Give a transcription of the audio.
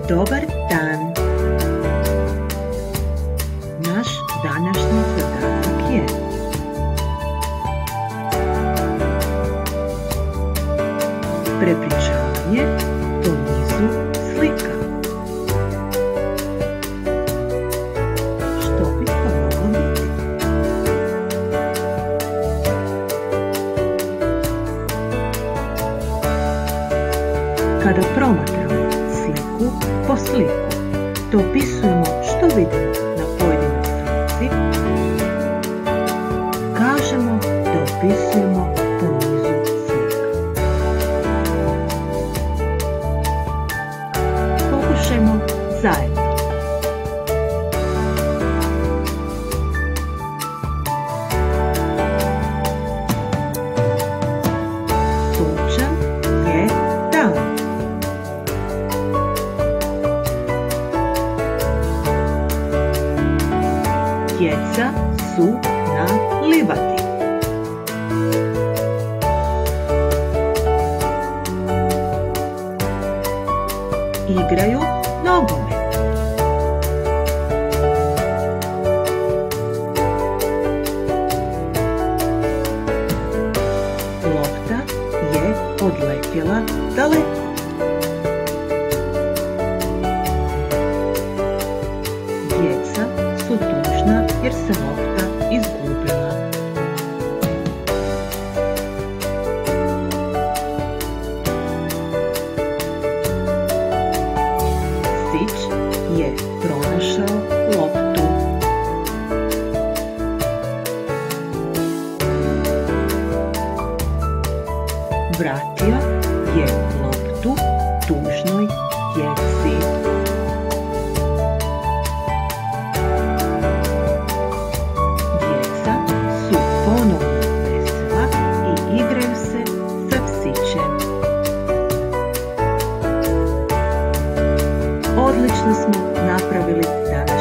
Dobar dan! Naš današnji zadatak je prepričavanje po nizu slika. Što bi to moglo biti? Kada promatramo sliku po sliku, te opisujemo što vidimo na pojedinoj slici, kažemo da opisujemo po nizu slika. Pokušajmo zajedno. Sunčan je dan. Djeca su na livadi. Igraju nogomet. Lopta je odletjela daleko. Djeca su tužna jer se lopta izgubila. Psić je pronašao loptu. Vratio je loptu tužnoj djeci. Djeca su ponovno vesela i igraju se sa psićem. Odlično smo napravili danas.